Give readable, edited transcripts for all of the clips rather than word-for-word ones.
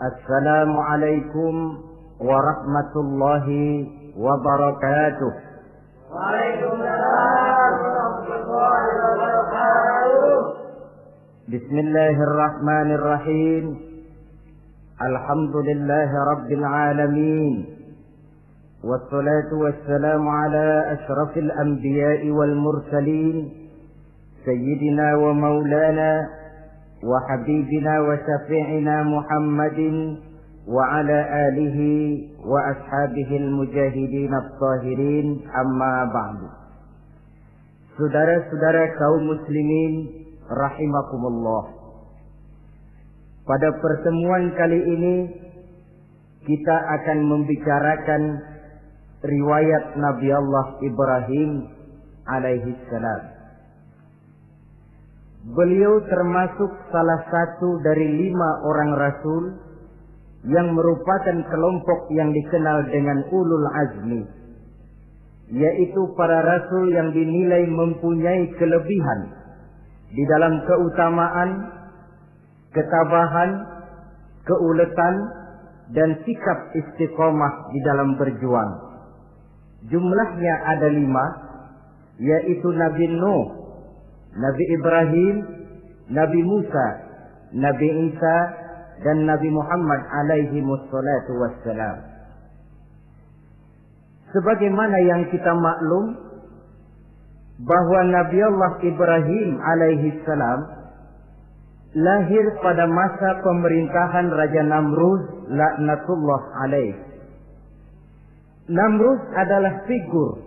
Assalamualaikum warahmatullahi wabarakatuh. Waalaikumsalam warahmatullahi wabarakatuh. Bismillahirrahmanirrahim. Alhamdulillahi rabbil alamin. Wassalatu wassalamu ala ashrafil anbiya'i wal mursalin. Sayyidina wa maulana وحبيبنا وشفيعنا محمد وعلى آله وأصحابه المجاهدين الطاهرين أما بعد. Saudara-saudara kaum muslimin rahimakumullah. Pada pertemuan kali ini kita akan membicarakan riwayat Nabi Allah Ibrahim alaihi salam. Beliau termasuk salah satu dari 5 orang rasul yang merupakan kelompok yang dikenal dengan ulul azmi, yaitu para rasul yang dinilai mempunyai kelebihan di dalam keutamaan, ketabahan, keuletan, dan sikap istiqomah di dalam berjuang. Jumlahnya ada 5, yaitu Nabi Nuh, Nabi Ibrahim, Nabi Musa, Nabi Isa, dan Nabi Muhammad alaihi wassalatu wassalam. Sebagaimana yang kita maklum bahwa Nabi Allah Ibrahim alaihi salam lahir pada masa pemerintahan Raja Namrud laknatullah alaih. Namrud adalah figur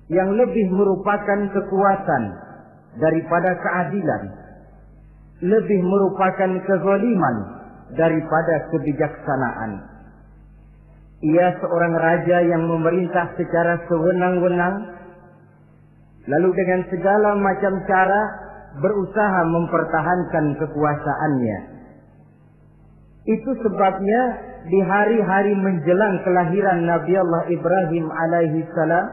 yang lebih merupakan kekuatan daripada keadilan, lebih merupakan kezaliman daripada kebijaksanaan. Ia seorang raja yang memerintah secara sewenang-wenang, lalu dengan segala macam cara berusaha mempertahankan kekuasaannya. Itu sebabnya di hari-hari menjelang kelahiran Nabi Allah Ibrahim alaihi salam,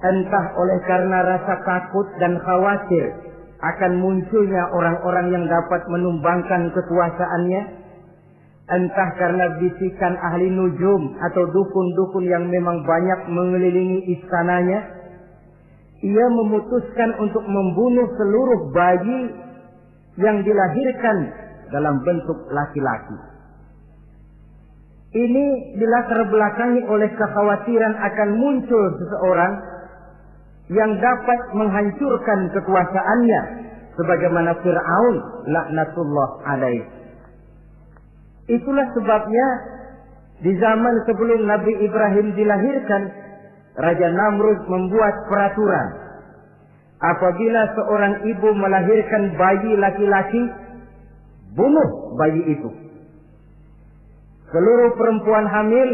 entah oleh karena rasa takut dan khawatir akan munculnya orang-orang yang dapat menumbangkan kekuasaannya, entah karena bisikan ahli nujum atau dukun-dukun yang memang banyak mengelilingi istananya, ia memutuskan untuk membunuh seluruh bayi yang dilahirkan dalam bentuk laki-laki. Ini dilatar belakangi oleh kekhawatiran akan muncul seseorang yang dapat menghancurkan kekuasaannya, sebagaimana Fir'aun laknatullah alaih. Itulah sebabnya di zaman sebelum Nabi Ibrahim dilahirkan, Raja Namrud membuat peraturan. Apabila seorang ibu melahirkan bayi laki-laki, bunuh bayi itu. Seluruh perempuan hamil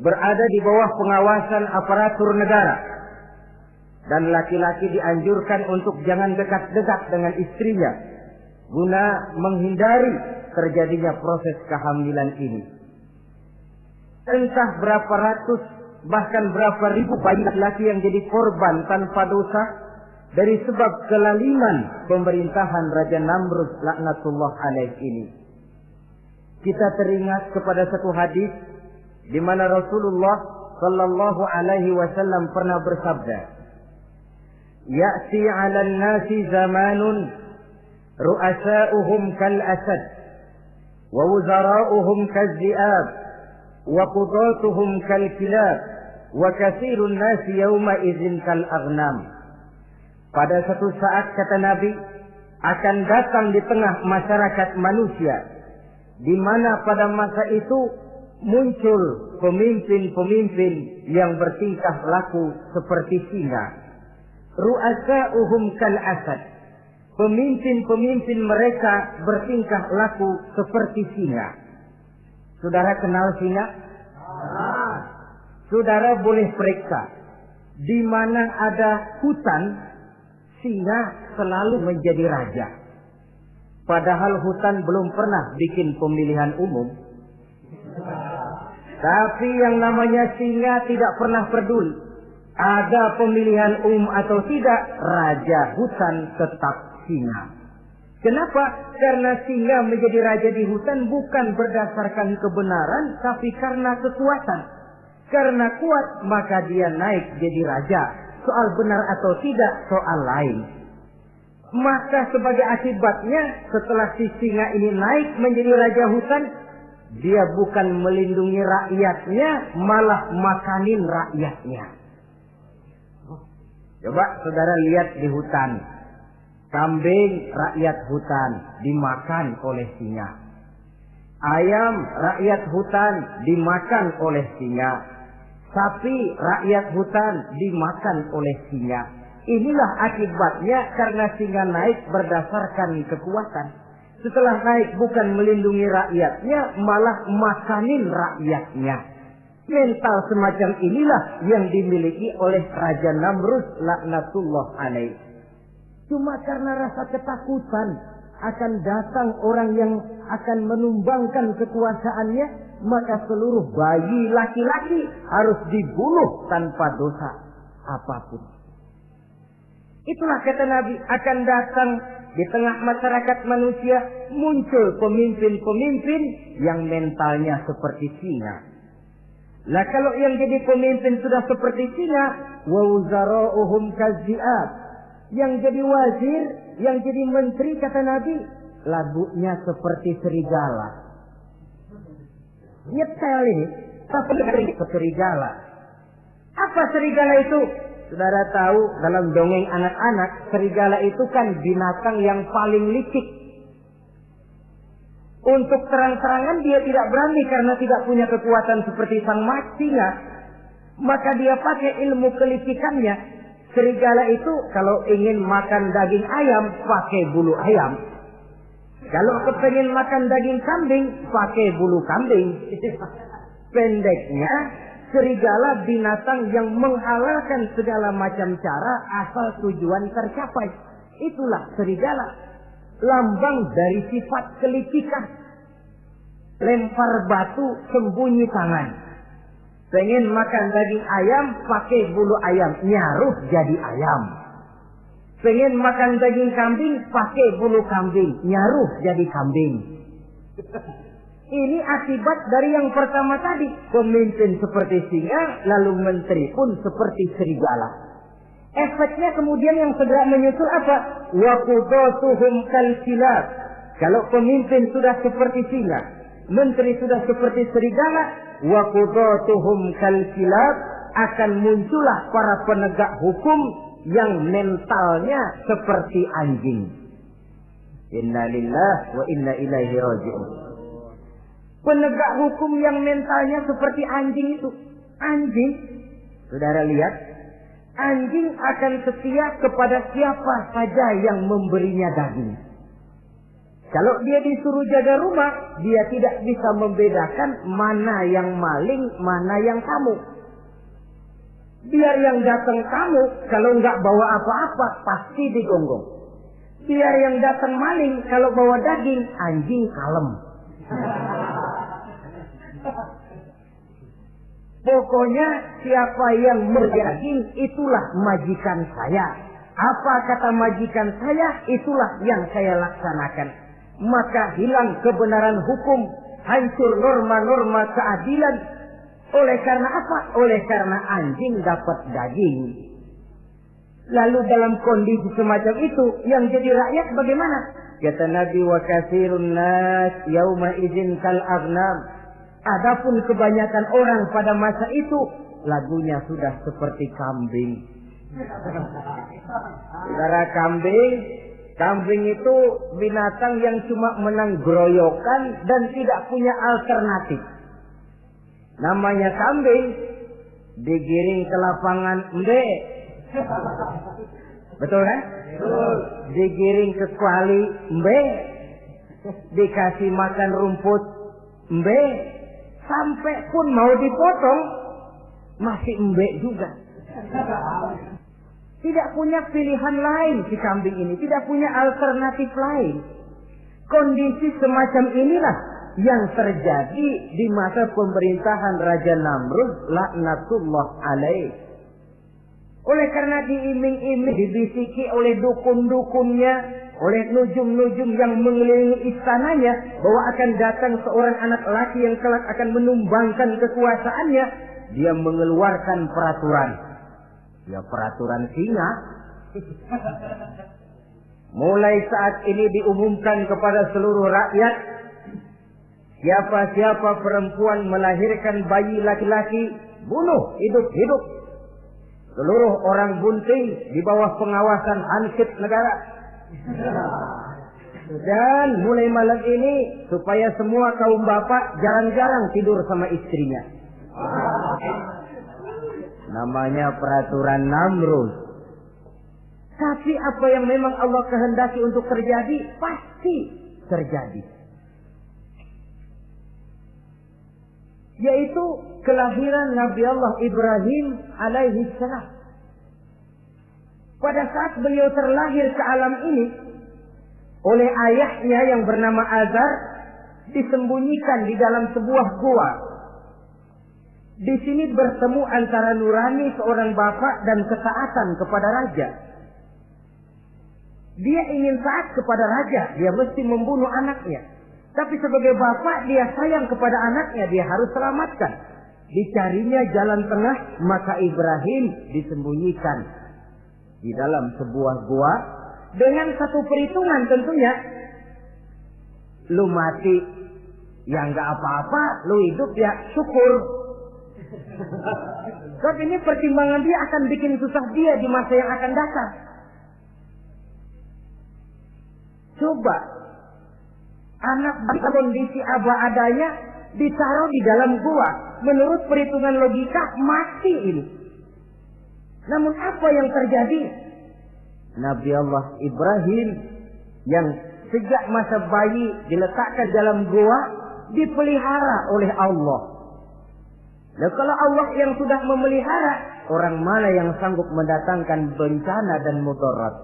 berada di bawah pengawasan aparatur negara, dan laki-laki dianjurkan untuk jangan dekat-dekat dengan istrinya guna menghindari terjadinya proses kehamilan ini. Entah berapa ratus bahkan berapa ribu bayi laki-laki yang jadi korban tanpa dosa dari sebab kelaliman pemerintahan Raja Namrud laknatullah alaih ini. Kita teringat kepada satu hadis di mana Rasulullah sallallahu alaihi wasallam pernah bersabda, Ya'ti 'alan nasi zamanun ru'asa'uhum kal asad wa wuzara'uhum kal zi'ab wa qudatuhum kal kilab wa katsirun nasi yawma idzin kal aghnam. Pada satu saat, kata Nabi, akan datang di tengah masyarakat manusia di mana pada masa itu muncul pemimpin-pemimpin yang bertingkah laku seperti singa. Ru'asa'uhum kal asad. Pemimpin-pemimpin mereka bertingkah laku seperti singa. Saudara kenal singa? Saudara boleh periksa. Di mana ada hutan, singa selalu menjadi raja. Padahal hutan belum pernah bikin pemilihan umum. Tapi yang namanya singa tidak pernah peduli. Ada pemilihan atau tidak, raja hutan tetap singa. Kenapa? Karena singa menjadi raja di hutan bukan berdasarkan kebenaran, tapi karena kekuatan. Karena kuat, maka dia naik jadi raja. Soal benar atau tidak, soal lain. Maka sebagai akibatnya, setelah si singa ini naik menjadi raja hutan, dia bukan melindungi rakyatnya, malah makanin rakyatnya. Coba saudara lihat di hutan. Kambing rakyat hutan dimakan oleh singa. Ayam rakyat hutan dimakan oleh singa. Sapi rakyat hutan dimakan oleh singa. Inilah akibatnya karena singa naik berdasarkan kekuatan. Setelah naik bukan melindungi rakyatnya, malah makanin rakyatnya. Mental semacam inilah yang dimiliki oleh Raja Namrud laknatullah alaih. Cuma karena rasa ketakutan akan datang orang yang akan menumbangkan kekuasaannya, maka seluruh bayi laki-laki harus dibunuh tanpa dosa apapun. Itulah kata Nabi, akan datang di tengah masyarakat manusia muncul pemimpin-pemimpin yang mentalnya seperti singa. Lah kalau yang jadi pemimpin sudah seperti singa, wa wuzara'uhum kazzi'ab. Yang jadi wazir, yang jadi menteri kata Nabi, lagunya seperti serigala. Nyetel ini, tapi serigala. Apa serigala itu? Saudara tahu dalam dongeng anak-anak, serigala itu kan binatang yang paling licik. Untuk terang-terangan dia tidak berani karena tidak punya kekuatan seperti sang singa. Maka dia pakai ilmu kelicikannya. Serigala itu kalau ingin makan daging ayam, pakai bulu ayam. Kalau kepengen makan daging kambing, pakai bulu kambing. Pendeknya, serigala binatang yang menghalalkan segala macam cara asal tujuan tercapai. Itulah serigala. Lambang dari sifat kelicikan. Lempar batu, sembunyi tangan. Pengen makan daging ayam, pakai bulu ayam, nyaruh jadi ayam. Pengen makan daging kambing, pakai bulu kambing, nyaruh jadi kambing. Ini akibat dari yang pertama tadi. Pemimpin seperti singa, lalu menteri pun seperti serigala. Efeknya kemudian yang segera menyusul apa? Wa qudatuhum kalkilab. Kalau pemimpin sudah seperti singa, menteri sudah seperti serigala, wa qudatuhum kalkilab, akan muncullah para penegak hukum yang mentalnya seperti anjing. Inna lillahi wa inna ilaihi raji'un. Penegak hukum yang mentalnya seperti anjing itu. Anjing, saudara lihat, anjing akan setia kepada siapa saja yang memberinya daging. Kalau dia disuruh jaga rumah, dia tidak bisa membedakan mana yang maling, mana yang tamu. Biar yang datang tamu, kalau nggak bawa apa-apa, pasti digonggong. Biar yang datang maling, kalau bawa daging, anjing kalem. Pokoknya siapa yang berdaging, itulah majikan saya. Apa kata majikan saya, itulah yang saya laksanakan. Maka hilang kebenaran hukum, hancur norma-norma keadilan. Oleh karena apa? Oleh karena anjing dapat daging. Lalu dalam kondisi semacam itu, yang jadi rakyat bagaimana? Kata Nabi, wa katsirun nas yauma idzin kal aghnam. Adapun kebanyakan orang pada masa itu, lagunya sudah seperti kambing. Saudara, kambing itu binatang yang cuma menang groyokan dan tidak punya alternatif. Namanya kambing, digiring ke lapangan embe. Betul kan? Digiring ke kuali embe. Dikasih makan rumput embe. Sampai pun mau dipotong, masih embe juga. Tidak punya pilihan lain si kambing ini. Tidak punya alternatif lain. Kondisi semacam inilah yang terjadi di masa pemerintahan Raja Namrud laknatullah alaih. Oleh karena diiming-iming, dibisiki oleh dukun-dukunnya, oleh nujum-nujum yang mengelilingi istananya bahwa akan datang seorang anak laki yang kelak akan menumbangkan kekuasaannya, dia mengeluarkan peraturan. Ya peraturan singa. Mulai saat ini diumumkan kepada seluruh rakyat, siapa-siapa perempuan melahirkan bayi laki-laki, bunuh hidup-hidup. Seluruh orang bunting di bawah pengawasan Hansip negara. Dan mulai malam ini supaya semua kaum bapak jarang-jarang tidur sama istrinya. Namanya peraturan Namrud. Tapi apa yang memang Allah kehendaki untuk terjadi, pasti terjadi. Yaitu kelahiran Nabi Allah Ibrahim alaihi salam. Pada saat beliau terlahir ke alam ini, oleh ayahnya yang bernama Azar, disembunyikan di dalam sebuah gua. Di sini bertemu antara nurani seorang bapak dan ketaatan kepada raja. Dia ingin taat kepada raja, dia mesti membunuh anaknya. Tapi sebagai bapak dia sayang kepada anaknya, dia harus selamatkan. Dicarinya jalan tengah, maka Ibrahim disembunyikan di dalam sebuah gua dengan satu perhitungan tentunya. Lu mati ya nggak apa-apa, lu hidup ya syukur. Tapi ini pertimbangan dia akan bikin susah dia di masa yang akan datang. Coba anak dalam kondisi apa adanya ditaruh di dalam gua, menurut perhitungan logika mati ini. Namun apa yang terjadi? Nabi Allah Ibrahim yang sejak masa bayi diletakkan dalam gua dipelihara oleh Allah. Nah, kalau Allah yang sudah memelihara, orang mana yang sanggup mendatangkan bencana dan mudarat?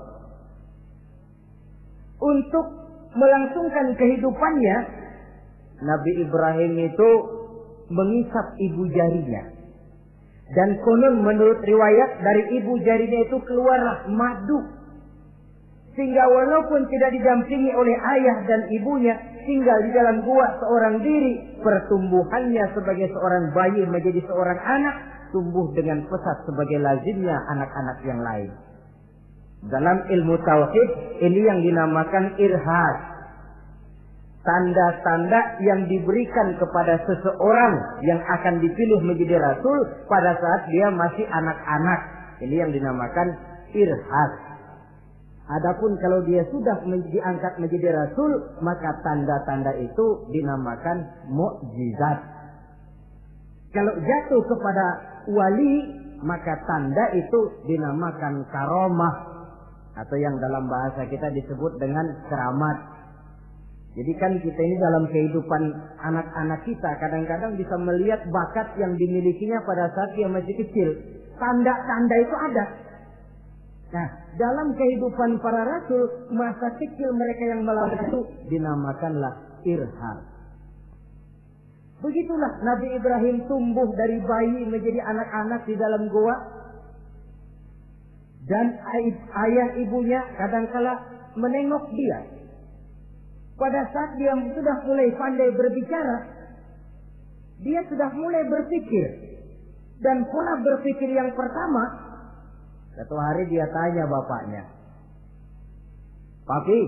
Untuk melangsungkan kehidupannya, Nabi Ibrahim itu mengisap ibu jarinya. Dan konon menurut riwayat dari ibu jarinya itu keluarlah madu. Sehingga walaupun tidak didampingi oleh ayah dan ibunya, tinggal di dalam gua seorang diri, pertumbuhannya sebagai seorang bayi menjadi seorang anak, tumbuh dengan pesat sebagai lazimnya anak-anak yang lain. Dalam ilmu tauhid ini yang dinamakan irhas. Tanda-tanda yang diberikan kepada seseorang yang akan dipilih menjadi rasul pada saat dia masih anak-anak. Ini yang dinamakan irhas. Adapun kalau dia sudah diangkat menjadi rasul, maka tanda-tanda itu dinamakan mukjizat. Kalau jatuh kepada wali, maka tanda itu dinamakan karomah. Atau yang dalam bahasa kita disebut dengan keramat. Jadi kan kita ini dalam kehidupan anak-anak kita kadang-kadang bisa melihat bakat yang dimilikinya pada saat dia masih kecil. Tanda-tanda itu ada. Nah, dalam kehidupan para rasul, masa kecil mereka yang melakukan itu dinamakanlah irham. Begitulah Nabi Ibrahim tumbuh dari bayi menjadi anak-anak di dalam gua. Dan ayah ibunya kadangkala menengok dia. Pada saat dia sudah mulai pandai berbicara, dia sudah mulai berpikir. Dan pola berpikir yang pertama, satu hari dia tanya bapaknya, "Papi,"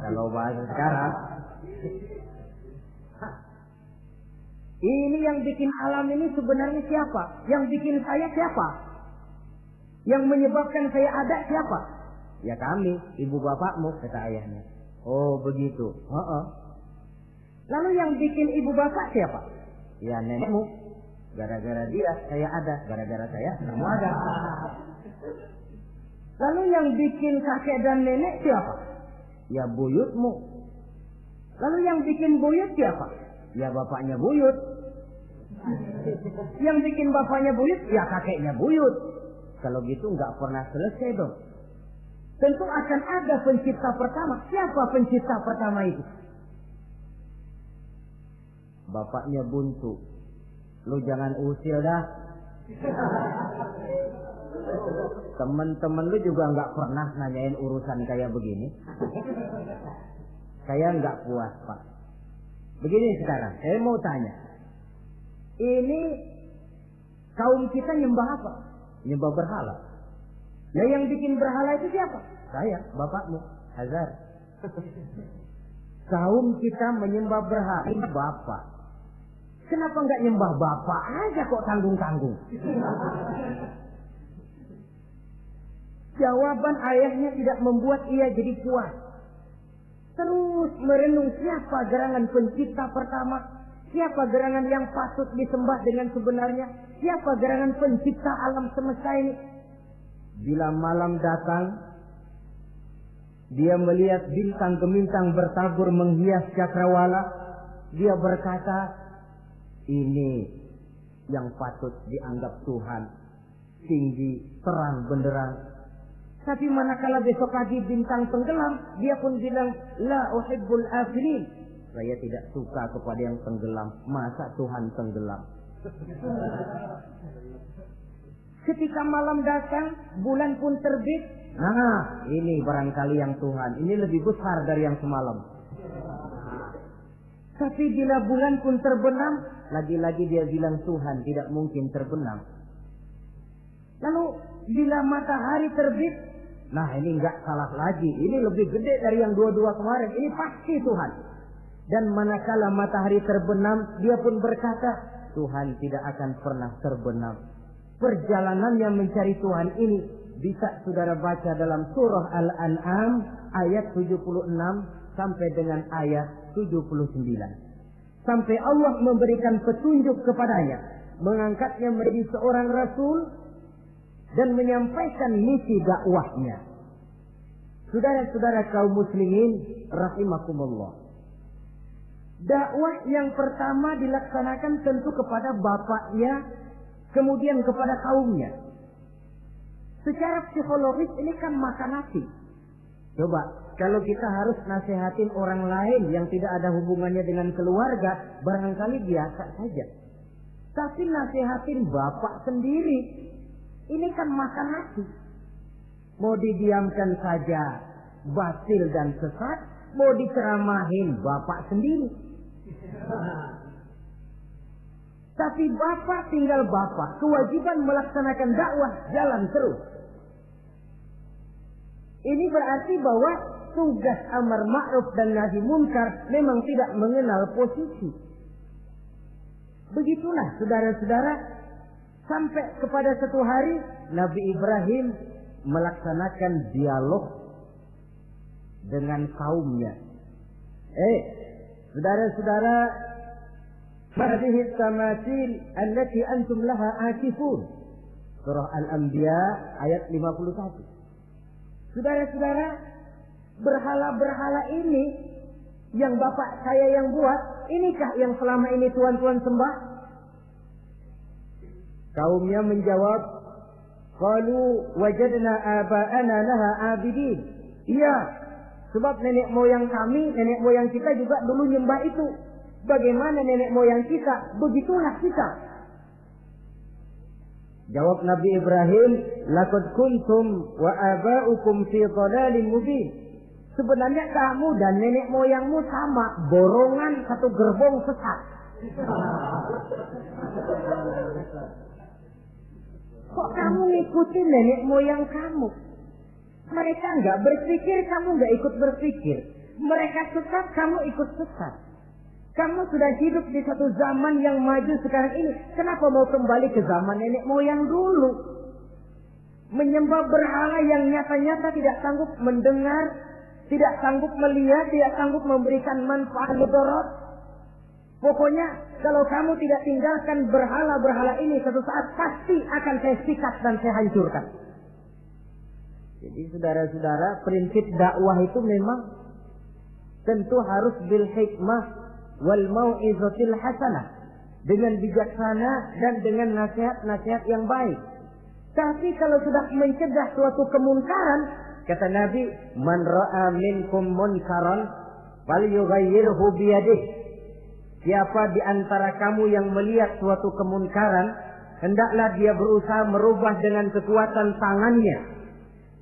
kalau bahasa sekarang, "ini yang bikin alam ini sebenarnya siapa? Yang bikin saya siapa? Yang menyebabkan saya ada siapa?" "Ya kami, ibu bapakmu," kata ayahnya. "Oh begitu." "Lalu yang bikin ibu bapak siapa?" "Ya nenekmu. Gara-gara dia saya ada, gara-gara saya kamu ada." "Lalu yang bikin kakek dan nenek siapa?" "Ya buyutmu." "Lalu yang bikin buyut siapa?" "Ya bapaknya buyut." "Yang bikin bapaknya buyut?" "Ya kakeknya buyut." Kalau gitu nggak pernah selesai dong. Tentu akan ada pencipta pertama. Siapa pencipta pertama itu? Bapaknya buntu. "Lu jangan usil dah." Teman-teman lu juga nggak pernah nanyain urusan kayak begini. Saya nggak puas, Pak. Begini sekarang, saya mau tanya. Ini kaum kita nyembah apa? Nyembah berhala. Nah, yang bikin berhala itu siapa? Saya, bapakmu, Hazar. Kaum kita menyembah berhala. Ini bapak. Kenapa nggak nyembah bapak aja kok tanggung-tanggung? Jawaban ayahnya tidak membuat ia jadi puas. Terus merenung siapa gerangan pencipta pertama, siapa gerangan yang patut disembah dengan sebenarnya, siapa gerangan pencipta alam semesta ini. Bila malam datang, dia melihat bintang gemintang bertabur menghias cakrawala. Dia berkata, ini yang patut dianggap Tuhan, tinggi, terang, benderang. Tapi manakala besok pagi bintang tenggelam, dia pun bilang, la uhibbul afilin. Saya tidak suka kepada yang tenggelam. Masa Tuhan tenggelam? Ketika malam datang, bulan pun terbit. Nah, ini barangkali yang Tuhan. Ini lebih besar dari yang semalam. Tapi bila bulan pun terbenam, lagi-lagi dia bilang Tuhan tidak mungkin terbenam. Lalu bila matahari terbit, nah ini enggak salah lagi. Ini lebih gede dari yang dua-dua kemarin. Ini pasti Tuhan. Dan manakala matahari terbenam, dia pun berkata, Tuhan tidak akan pernah terbenam. Perjalanannya mencari Tuhan ini bisa saudara baca dalam surah Al-An'am ayat 76 sampai dengan ayat 79. Sampai Allah memberikan petunjuk kepadanya, mengangkatnya menjadi seorang rasul dan menyampaikan misi dakwahnya. Saudara-saudara kaum muslimin rahimakumullah. Dakwah yang pertama dilaksanakan tentu kepada bapaknya, kemudian kepada kaumnya. Secara psikologis ini kan makan nasi. Coba, kalau kita harus nasihatin orang lain yang tidak ada hubungannya dengan keluarga, barangkali biasa saja. Tapi nasihatin bapak sendiri, ini kan makan nasi. Mau didiamkan saja, batil dan sesat. Mau diceramahin bapak sendiri. Tapi bapak tinggal bapak. Kewajiban melaksanakan dakwah jalan terus. Ini berarti bahwa tugas amar ma'ruf dan nahi munkar memang tidak mengenal posisi. Begitulah saudara-saudara, sampai kepada satu hari Nabi Ibrahim melaksanakan dialog dengan kaumnya. Saudara-saudara, hadhihi tamathil allati antum laha akifun. Surah Al-Anbiya ayat 51. Saudara-saudara, berhala-berhala ini yang bapak saya yang buat, inikah yang selama ini tuan-tuan sembah? Kaumnya menjawab, qalu wajadna aba'ana laha abidin. Iya, sebab nenek moyang kami, nenek moyang kita juga dulu nyembah itu. Bagaimana nenek moyang kita, begitulah kita. Jawab Nabi Ibrahim, laqad kuntum wa aba'ukum fi dhalalin mubin. Sebenarnya kamu dan nenek moyangmu sama, borongan satu gerbong sesat. Kok kamu ngikutin nenek moyang kamu? Mereka enggak berpikir, kamu enggak ikut berpikir. Mereka sesat, kamu ikut sesat. Kamu sudah hidup di satu zaman yang maju sekarang ini. Kenapa mau kembali ke zaman nenek moyang dulu? Menyembah berhala yang nyata-nyata tidak sanggup mendengar, tidak sanggup melihat, tidak sanggup memberikan manfaat mudarat. Pokoknya kalau kamu tidak tinggalkan berhala-berhala ini, suatu saat pasti akan saya sikat dan saya hancurkan. Jadi saudara-saudara, prinsip dakwah itu memang tentu harus bil hikmah wal mau'izatil hasanah, dengan bijaksana dan dengan nasihat-nasihat yang baik. Tapi kalau sudah mencegah suatu kemunkaran, kata Nabi, man ra'a minkum munkaran falyughayyirhu biyadihi. Siapa di antara kamu yang melihat suatu kemunkaran, hendaklah dia berusaha merubah dengan kekuatan tangannya.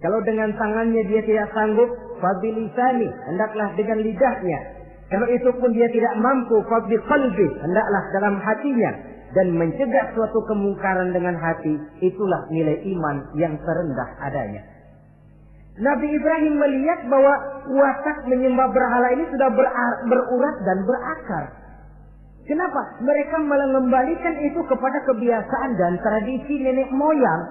Kalau dengan tangannya dia tidak sanggup, fabilisani, hendaklah dengan lidahnya. Kalau itu pun dia tidak mampu, fabiqalbi, hendaklah dalam hatinya. Dan mencegah suatu kemungkaran dengan hati, itulah nilai iman yang terendah adanya. Nabi Ibrahim melihat bahwa watak menyembah berhala ini sudah berurat dan berakar. Kenapa? Mereka mengembalikan itu kepada kebiasaan dan tradisi nenek moyang.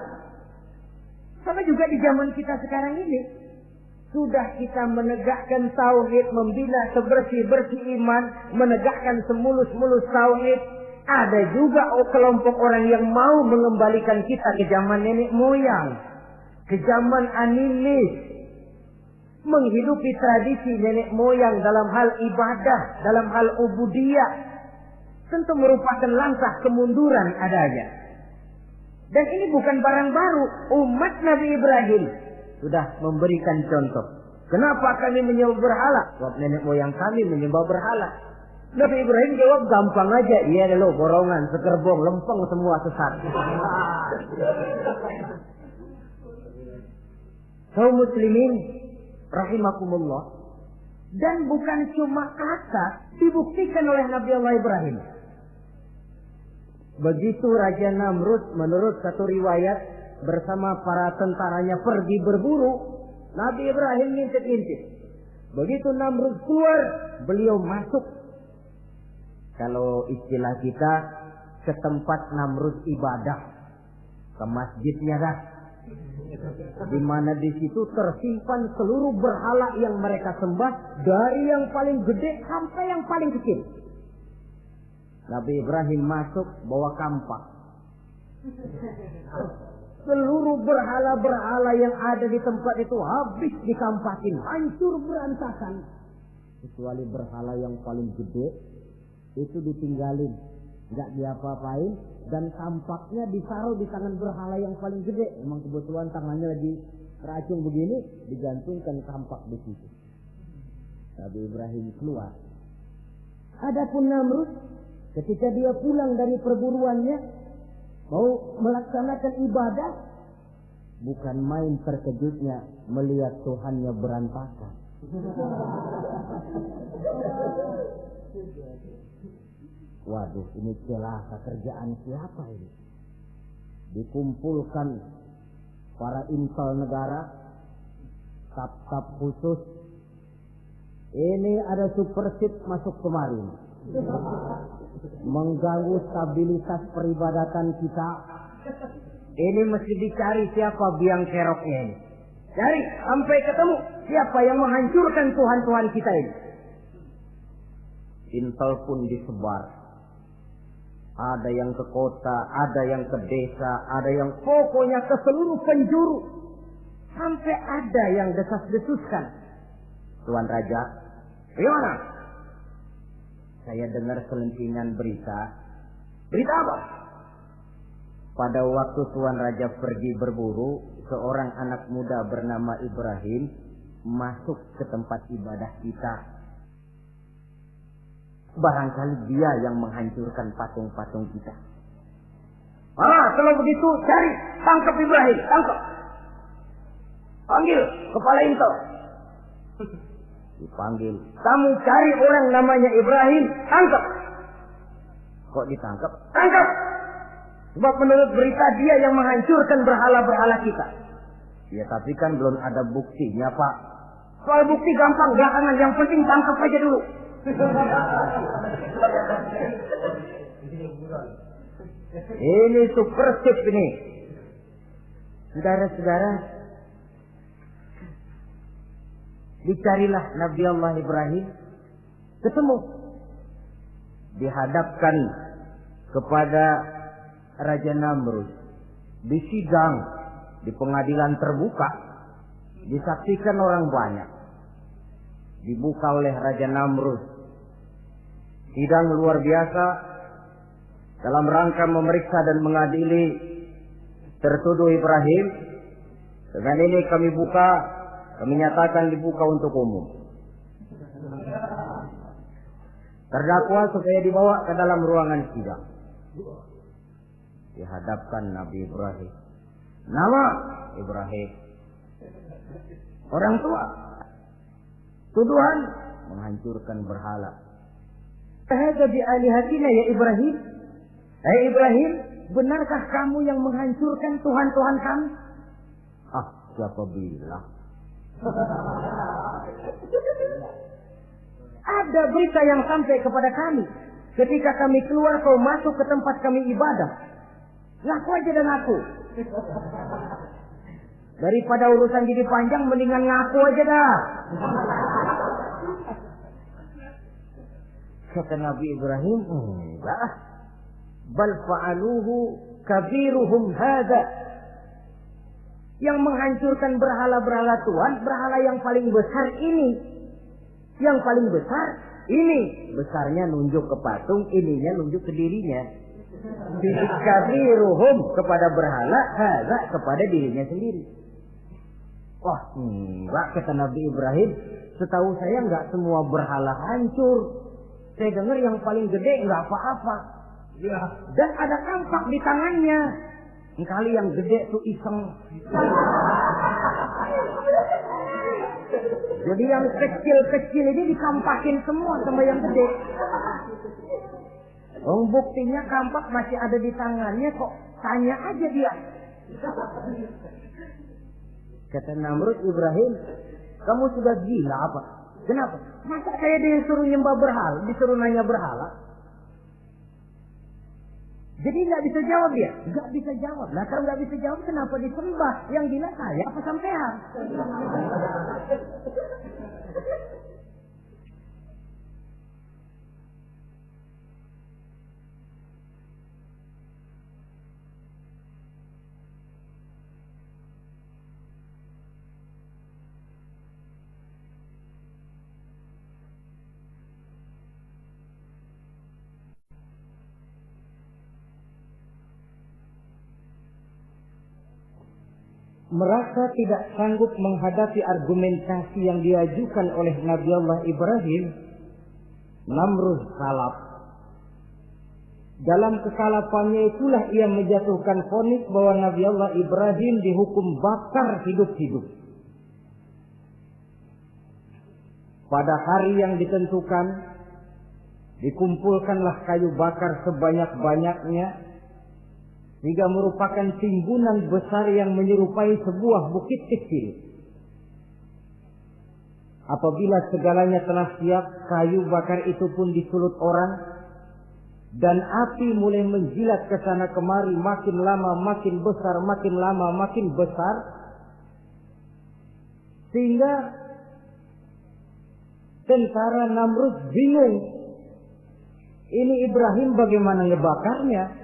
Sama juga di zaman kita sekarang ini. Sudah kita menegakkan tauhid, membina sebersih-bersih iman, menegakkan semulus-mulus tauhid. Ada juga kelompok orang yang mau mengembalikan kita ke zaman nenek moyang, ke zaman animis, menghidupi tradisi nenek moyang dalam hal ibadah, dalam hal ubudiyah. Tentu merupakan langkah kemunduran adanya. Dan ini bukan barang baru. Umat Nabi Ibrahim sudah memberikan contoh. Kenapa kami menyembah berhala? Sebab nenek moyang kami menyembah berhala. Nabi Ibrahim jawab gampang aja. Iya lo borongan, sekerbong, lempeng semua sesat. Kaum muslimin rahimakumullah. Dan bukan cuma kata, dibuktikan oleh Nabi Allah Ibrahim. Begitu Raja Namrud menurut satu riwayat bersama para tentaranya pergi berburu, Nabi Ibrahim ngintip-ngintip. Begitu Namrud keluar, beliau masuk. Kalau istilah kita, ke tempat Namrud ibadah, ke masjidnya dah, di mana di situ tersimpan seluruh berhala yang mereka sembah, dari yang paling gede sampai yang paling kecil. Nabi Ibrahim masuk bawa kampak. Seluruh berhala-berhala yang ada di tempat itu habis dikampakin, hancur berantakan. Kecuali berhala yang paling gede, itu ditinggalin, nggak diapa-apain, dan tampaknya ditaruh di tangan berhala yang paling gede. Memang kebetulan tangannya lagi teracung begini, digantungkan tampak di situ. Nabi Ibrahim keluar. Adapun Namrud, ketika dia pulang dari perburuannya, mau melaksanakan ibadah, bukan main terkejutnya melihat Tuhannya berantakan. Waduh, ini celaka kerjaan siapa ini? Dikumpulkan para intel negara, staf-staf khusus. Ini ada supersip masuk kemarin, mengganggu stabilitas peribadatan kita. Ini mesti dicari siapa biang keroknya ini. Cari sampai ketemu siapa yang menghancurkan Tuhan-Tuhan kita ini. Intel pun disebar. Ada yang ke kota, ada yang ke desa, ada yang pokoknya ke seluruh penjuru. Sampai ada yang desas-desuskan. Tuan Raja, gimana? Saya dengar selentingan berita. Berita apa? Pada waktu Tuan Raja pergi berburu, seorang anak muda bernama Ibrahim masuk ke tempat ibadah kita. Barangkali dia yang menghancurkan patung-patung kita. Kalau begitu cari, tangkap Ibrahim, tangkap. Panggil kepala intel. Dipanggil. Kamu cari orang namanya Ibrahim, tangkap. Kok ditangkap? Tangkap. Sebab menurut berita dia yang menghancurkan berhala-berhala kita. Ya tapi kan belum ada buktinya, Pak. Soal bukti gampang, belakangan, yang penting tangkap aja dulu. Ini supersip ini. Saudara-saudara, dicarilah Nabi Allah Ibrahim, ketemu, dihadapkan kepada Raja Namrud, disidang di pengadilan terbuka, disaksikan orang banyak, dibuka oleh Raja Namrud. Sidang luar biasa dalam rangka memeriksa dan mengadili tertuduh Ibrahim. Dengan ini kami nyatakan dibuka untuk umum. Terdakwa supaya dibawa ke dalam ruangan sidang. Dihadapkan Nabi Ibrahim. Nama Ibrahim. Orang tua. Tuduhan menghancurkan berhala. Hadza bi alihatina ya Ibrahim. Hai Ibrahim, benarkah kamu yang menghancurkan Tuhan-Tuhan kami? Ah, siapa bilang? Ada berita yang sampai kepada kami. Ketika kami keluar, kau masuk ke tempat kami ibadah. Ngaku aja dan ngaku. Daripada urusan jadi panjang, mendingan ngaku aja dah. Kata Nabi Ibrahim, enggak. Bal fa'aluhu kabiruhum hadha. Yang menghancurkan berhala-berhala Tuhan, berhala yang paling besar ini. Yang paling besar ini. Besarnya nunjuk ke patung, ininya nunjuk ke dirinya. Kabiruhum kepada berhala, hadha kepada dirinya sendiri. Wah, enggak, kata Nabi Ibrahim. Setahu saya enggak semua berhala hancur. Saya dengar yang paling gede enggak apa-apa. Ya. Dan ada kampak di tangannya. Kali yang gede tuh iseng. Jadi yang kecil-kecil ini dikampakin semua sama yang gede. Buktinya kampak masih ada di tangannya, kok tanya aja dia. Kata Namrud Ibrahim, kamu sudah gila apa? Kenapa? Masa kayak disuruh nyembah berhala, disuruh nanya berhala? Jadi nggak bisa jawab dia, nggak bisa jawab. Nah kalau nggak bisa jawab, kenapa disembah? Yang gila saya apa sampean? Merasa tidak sanggup menghadapi argumentasi yang diajukan oleh Nabi Allah Ibrahim, Namrud salap. Dalam kesalapannya itulah ia menjatuhkan vonis bahwa Nabi Allah Ibrahim dihukum bakar hidup-hidup. Pada hari yang ditentukan, dikumpulkanlah kayu bakar sebanyak-banyaknya, sehingga merupakan timbunan besar yang menyerupai sebuah bukit kecil. Apabila segalanya telah siap, kayu bakar itu pun disulut orang, dan api mulai menjilat ke sana kemari, makin lama makin besar, makin lama makin besar, sehingga tentara Namrud bingung. Ini Ibrahim bagaimana ngebakarnya?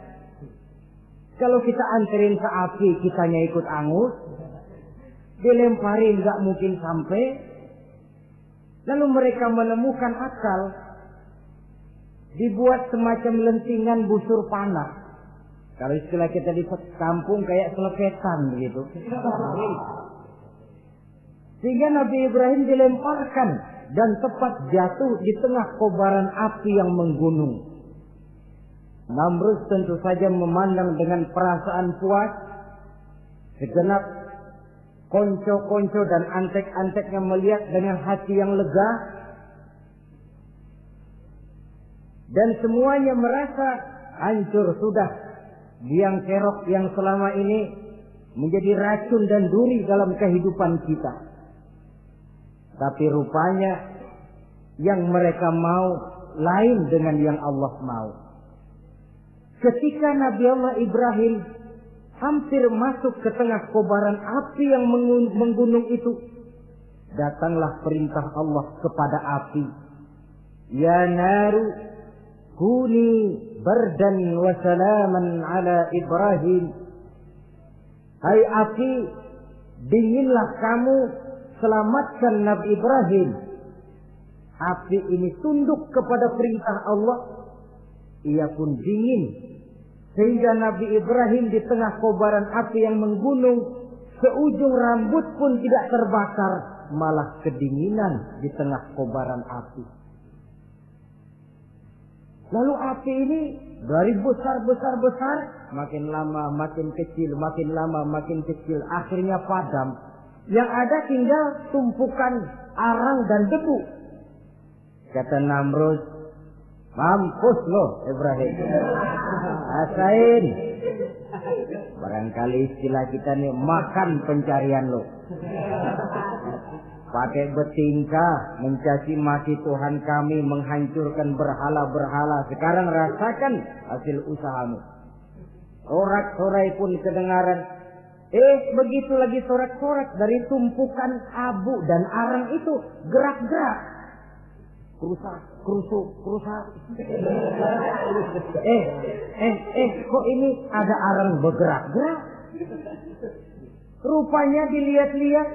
Kalau kita anterin ke api, kitanya ikut angus. Dilemparin gak mungkin sampai. Lalu mereka menemukan akal. Dibuat semacam lentingan busur panah. Kalau istilah kita di kampung kayak selepetan begitu. Sehingga Nabi Ibrahim dilemparkan dan tepat jatuh di tengah kobaran api yang menggunung. Namrud tentu saja memandang dengan perasaan puas. Segenap konco-konco dan antek-anteknya melihat dengan hati yang lega. Dan semuanya merasa hancur sudah biang kerok yang selama ini menjadi racun dan duri dalam kehidupan kita. Tapi rupanya yang mereka mau lain dengan yang Allah mau. Ketika Nabi Allah Ibrahim hampir masuk ke tengah kobaran api yang menggunung itu, datanglah perintah Allah kepada api. Ya naru kuni bardan wa salaman ala Ibrahim. Hai api, dinginlah kamu, selamatkan Nabi Ibrahim. Api ini tunduk kepada perintah Allah. Ia pun dingin. Sehingga Nabi Ibrahim di tengah kobaran api yang menggunung, seujung rambut pun tidak terbakar, malah kedinginan di tengah kobaran api. Lalu api ini dari besar makin lama makin kecil, makin lama makin kecil, akhirnya padam. Yang ada tinggal tumpukan arang dan debu. Kata Namrud, mampus lo Ibrahim. Rasain. Barangkali istilah kita nih, makan pencarian lo. Pakai bertingkah mencaci maki Tuhan kami, menghancurkan berhala-berhala. Sekarang rasakan hasil usahamu. Sorak-sorai pun kedengaran. Begitu lagi sorak-sorak dari tumpukan abu dan arang itu gerak-gerak. Kerusak. Kok ini ada arang bergerak-gerak? Rupanya dilihat-lihat,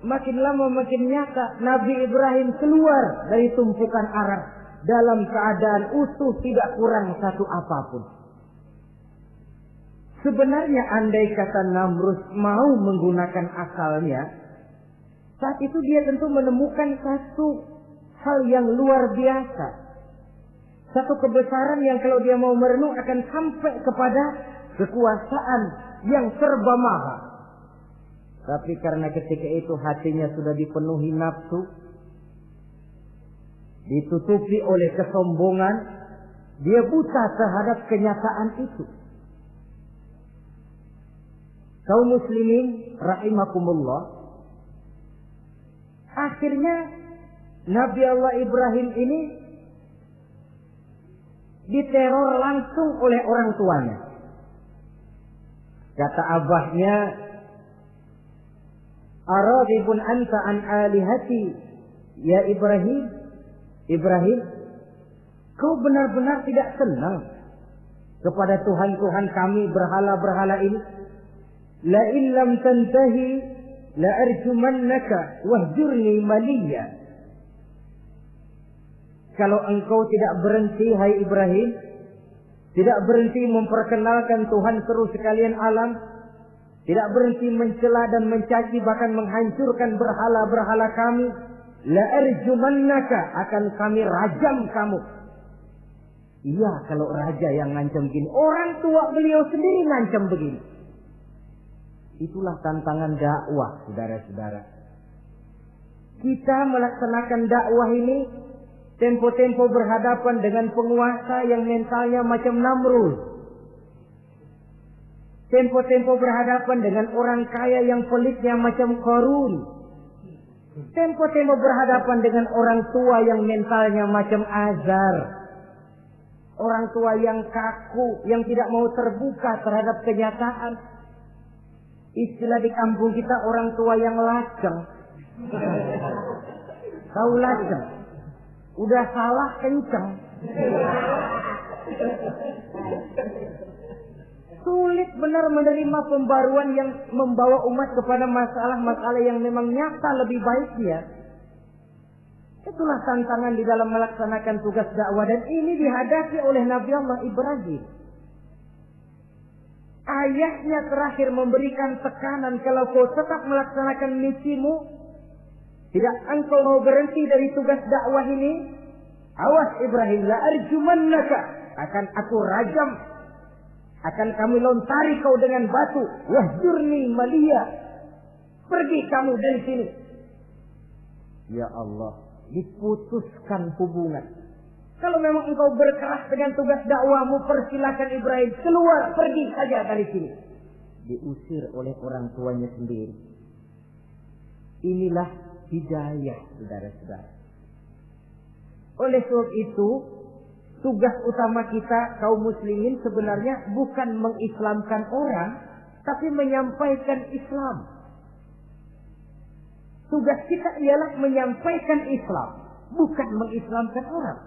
makin lama makin nyata. Nabi Ibrahim keluar dari tumpukan arang dalam keadaan utuh, tidak kurang satu apapun. Sebenarnya andai kata Namrud mau menggunakan akalnya, saat itu dia tentu menemukan satu hal yang luar biasa. Satu kebesaran yang kalau dia mau merenung akan sampai kepada kekuasaan yang serba maha. Tapi karena ketika itu hatinya sudah dipenuhi nafsu, ditutupi oleh kesombongan, dia buta terhadap kenyataan itu. Kaum muslimin rahimakumullah, akhirnya Nabi Allah Ibrahim ini diteror langsung oleh orang tuanya. Kata abahnya, "Aradibun anta an alihati ya Ibrahim? Ibrahim, kau benar-benar tidak senang kepada Tuhan-Tuhan kami, berhala-berhala ini? La in lam tantahi la arjumannaka wahjurni maliya." Kalau engkau tidak berhenti, hai Ibrahim, tidak berhenti memperkenalkan Tuhan seru sekalian alam, tidak berhenti mencela dan mencaci bahkan menghancurkan berhala-berhala kami, la arjumannaka, akan kami rajam kamu. Iya, kalau raja yang ngancam begini, orang tua beliau sendiri ngancam begini. Itulah tantangan dakwah, saudara-saudara. Kita melaksanakan dakwah ini tempo-tempo berhadapan dengan penguasa yang mentalnya macam Namrud. Tempo-tempo berhadapan dengan orang kaya yang pelitnya macam Qarun. Tempo-tempo berhadapan dengan orang tua yang mentalnya macam Azar. Orang tua yang kaku, yang tidak mau terbuka terhadap kenyataan. Istilah di kampung kita, orang tua yang laceng. Tahu laceng? Udah salah kenceng. Sulit benar menerima pembaruan yang membawa umat kepada masalah-masalah yang memang nyata lebih baik dia. Itulah tantangan di dalam melaksanakan tugas dakwah, dan ini dihadapi oleh Nabi Allah Ibrahim. Ayahnya terakhir memberikan tekanan, kalau kau tetap melaksanakan misimu, tidak engkau mau berhenti dari tugas dakwah ini, awas Ibrahim, la arjumannaka, akan aku rajam, akan kami lontari kau dengan batu, wahjurni maliya, pergi kamu dari sini. Ya Allah, diputuskan hubungan. Kalau memang engkau berkeras dengan tugas dakwahmu, persilakan Ibrahim keluar, pergi saja dari sini. Diusir oleh orang tuanya sendiri. Inilah hidayah, saudara-saudara. Oleh sebab itu, tugas utama kita kaum muslimin sebenarnya bukan mengislamkan orang, tapi menyampaikan Islam. Tugas kita ialah menyampaikan Islam, bukan mengislamkan orang.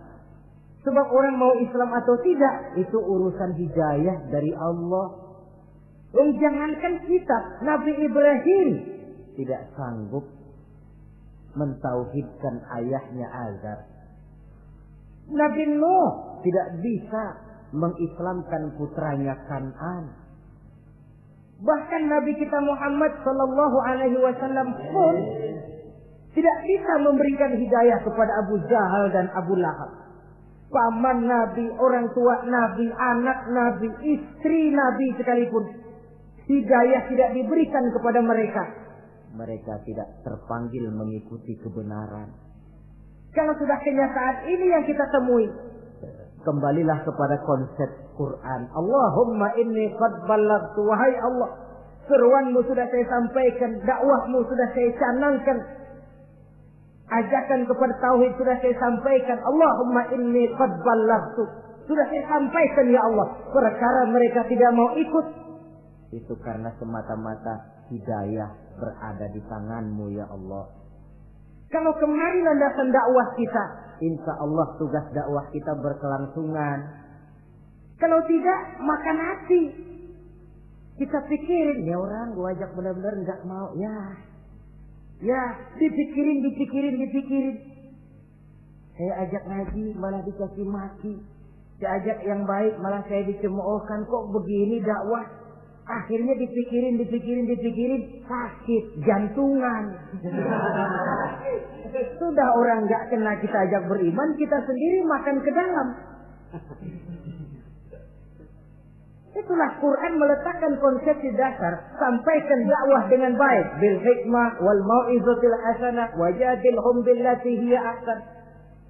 Sebab orang mau Islam atau tidak, itu urusan hidayah dari Allah. Jangankan kita, Nabi Ibrahim tidak sanggup mentauhidkan ayahnya Azar. Nabi Nuh tidak bisa mengislamkan putranya Kan'an. Bahkan Nabi kita Muhammad sallallahu alaihi wasallam pun tidak bisa memberikan hidayah kepada Abu Jahal dan Abu Lahab. paman Nabi, orang tua Nabi, anak Nabi, istri Nabi sekalipun, hidayah tidak diberikan kepada mereka, mereka tidak terpanggil mengikuti kebenaran. Kalau sudah kenyataan ini yang kita temui, kembalilah kepada konsep Quran. Allahumma inni qad ballaghtu, wahai Allah, seruanmu sudah saya sampaikan, dakwahmu sudah saya canangkan, ajakan kepada tauhid sudah saya sampaikan. Allahumma inni qad ballaghtu, sudah saya sampaikan ya Allah. Perkara mereka tidak mau ikut, itu karena semata-mata hidayah berada di tanganmu ya Allah. Kalau kemarin landasan dakwah kita, insya Allah tugas dakwah kita berkelangsungan. Kalau tidak, makan hati. Kita pikirin, ya orang gua ajak benar-benar nggak mau. Ya, dipikirin. Saya ajak ngaji, malah dikasih maki. Saya ajak yang baik, malah saya dicemoohkan. Kok begini dakwah? Akhirnya dipikirin, sakit jantungan. Sudah orang nggak kena kita ajak beriman, kita sendiri makan ke dalam. Itulah Quran meletakkan konsepsi dasar, sampaikan dakwah dengan baik, bil hikmah wal mau'izatil hasanah wajadilhum billati hiya ahsan.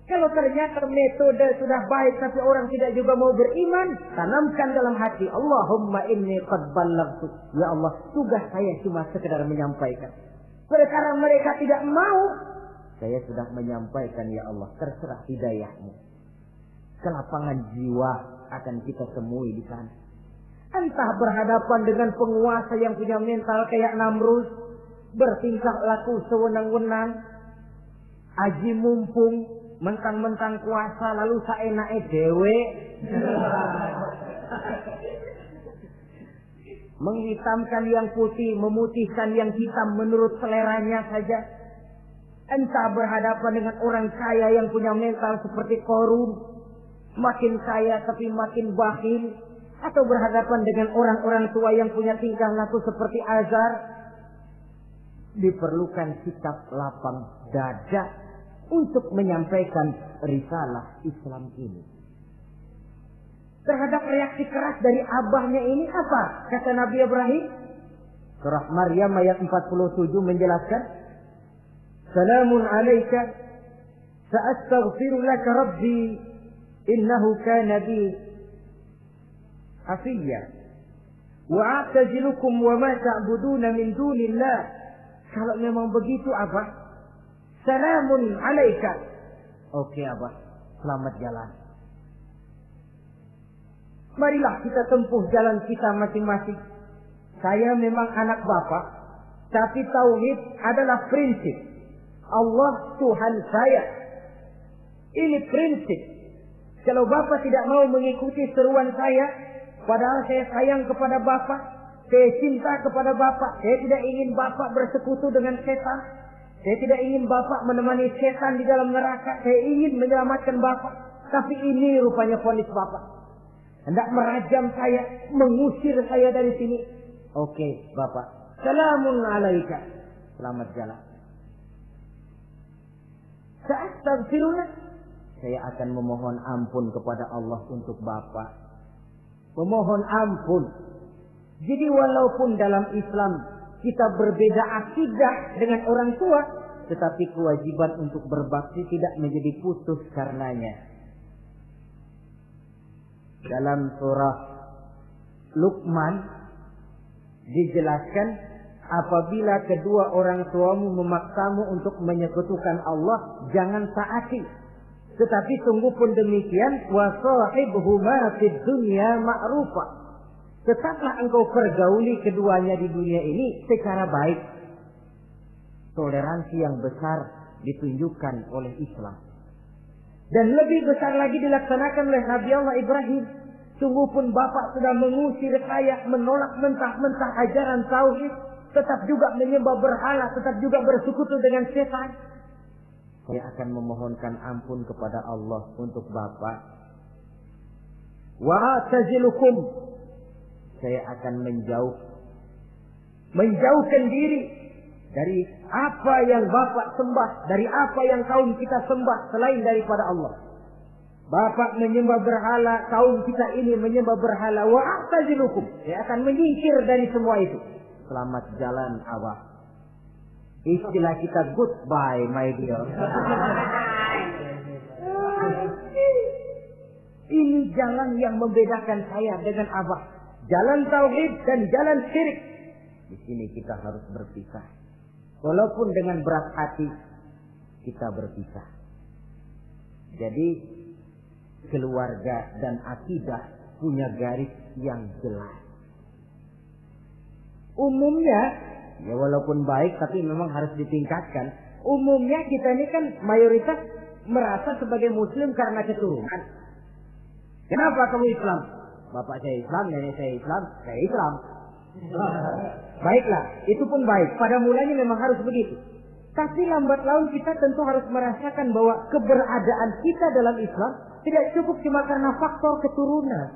Kalau ternyata metode sudah baik tapi orang tidak juga mau beriman, tanamkan dalam hati, Allahumma inni qad ballaghtu. Ya Allah, tugas saya cuma sekedar menyampaikan. Perkara mereka tidak mau, saya sudah menyampaikan ya Allah, terserah hidayahmu. Kelapangan jiwa akan kita temui di sana. Entah berhadapan dengan penguasa yang punya mental kayak Namrud, bertingkah laku sewenang-wenang, aji mumpung, mentang-mentang kuasa lalu saenake dhewe, menghitamkan yang putih, memutihkan yang hitam menurut seleranya saja. Entah berhadapan dengan orang kaya yang punya mental seperti Qarun, makin kaya tapi makin bakhil, atau berhadapan dengan orang-orang tua yang punya tingkah laku seperti Azar. Diperlukan sikap lapang dada untuk menyampaikan risalah Islam ini. Terhadap reaksi keras dari abahnya ini apa? Kata Nabi Ibrahim. Surah Maryam ayat 47 menjelaskan, Salamun alaika sa'astaghfiru laka rabbi innahu kana bi hafiyya wa a'tazilukum wa ma ta'buduna min dunillah. Kalau memang begitu Abah, Salamun alaika. Oke Abah, selamat jalan. Marilah kita tempuh jalan kita masing-masing. Saya memang anak Bapak, tapi tauhid adalah prinsip. Allah Tuhan saya. Ini prinsip. Kalau Bapak tidak mau mengikuti seruan saya, padahal saya sayang kepada Bapak, saya cinta kepada Bapak, saya tidak ingin Bapak bersekutu dengan setan. Saya tidak ingin Bapak menemani setan di dalam neraka. Saya ingin menyelamatkan Bapak. Tapi ini rupanya vonis Bapak. Hendak merajam saya, mengusir saya dari sini. Oke, Bapak. Salamun alaika. Selamat jalan. Sa'astaghfirullah. Saya akan memohon ampun kepada Allah untuk Bapak. Memohon ampun. Jadi walaupun dalam Islam kita berbeda akidah dengan orang tua, tetapi kewajiban untuk berbakti tidak menjadi putus karenanya. Dalam surah Luqman dijelaskan, apabila kedua orang tuamu memaksamu untuk menyekutukan Allah, jangan taati. Tetapi sungguh pun demikian, wa sahibhuma fid dunya ma'rufa. Tetaplah engkau pergauli keduanya di dunia ini secara baik. Toleransi yang besar ditunjukkan oleh Islam. Dan lebih besar lagi dilaksanakan oleh Nabi Allah Ibrahim. Sungguh pun Bapak sudah mengusir saya, menolak mentah-mentah ajaran tauhid, tetap juga menyembah berhala, tetap juga bersekutu dengan setan. Saya akan memohonkan ampun kepada Allah untuk Bapak. Wa atazilukum. Saya akan menjauhkan diri dari apa yang Bapak sembah, dari apa yang kaum kita sembah selain daripada Allah. Bapak menyembah berhala, kaum kita ini menyembah berhala. Wa a'tazilukum. Saya akan menyingkir dari semua itu. Selamat jalan awak. Istilah kita goodbye my dear. Ini jalan yang membedakan saya dengan abah. Jalan tauhid dan jalan syirik. Di sini kita harus berpisah. Walaupun dengan berat hati kita berpisah. Jadi keluarga dan akidah punya garis yang jelas. Umumnya, ya walaupun baik tapi memang harus ditingkatkan. Umumnya kita ini kan mayoritas merasa sebagai muslim karena keturunan. Kenapa kamu Islam? Bapak saya Islam, nenek saya Islam, saya Islam. Baiklah, itu pun baik. Pada mulanya memang harus begitu. Tapi lambat laun kita tentu harus merasakan bahwa keberadaan kita dalam Islam tidak cukup cuma karena faktor keturunan.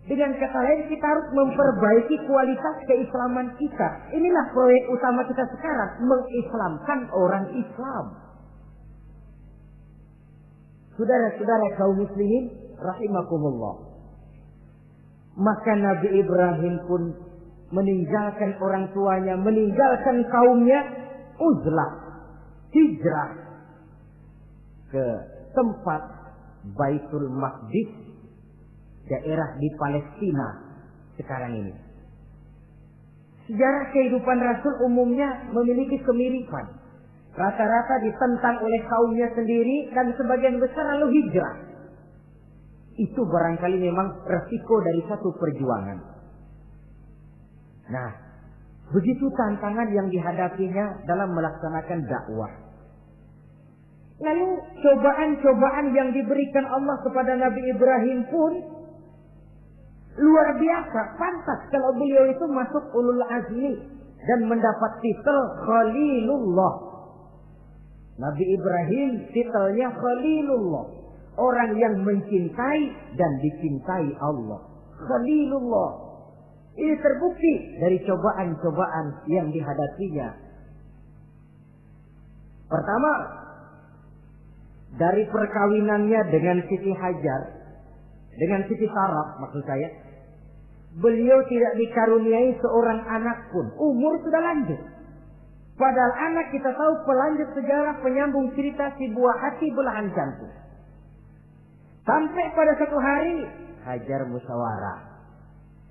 Dengan kata lain kita harus memperbaiki kualitas keislaman kita. Inilah proyek utama kita sekarang, mengislamkan orang Islam. Saudara-saudara kaum muslimin rahimakumullah. Maka Nabi Ibrahim pun meninggalkan orang tuanya, meninggalkan kaumnya, uzlah, hijrah ke tempat Baitul Maqdis, daerah di Palestina sekarang ini. Sejarah kehidupan Rasul umumnya memiliki kemiripan. Rata-rata ditentang oleh kaumnya sendiri dan sebagian besar lalu hijrah. Itu barangkali memang resiko dari satu perjuangan. Nah, begitu tantangan yang dihadapinya dalam melaksanakan dakwah. Lalu cobaan-cobaan yang diberikan Allah kepada Nabi Ibrahim pun luar biasa. Pantas kalau beliau itu masuk ulul azmi dan mendapat titel Khalilullah. Nabi Ibrahim titelnya Khalilullah. Orang yang mencintai dan dicintai Allah. Khalilullah. Ini terbukti dari cobaan-cobaan yang dihadapinya. Pertama, dari perkawinannya dengan Siti Hajar, dengan Siti Sarah maksud saya, beliau tidak dikaruniai seorang anak pun. Umur sudah lanjut. Padahal anak kita tahu pelanjut sejarah, penyambung cerita, si buah hati belahan jantung. Sampai pada satu hari Hajar musyawarah.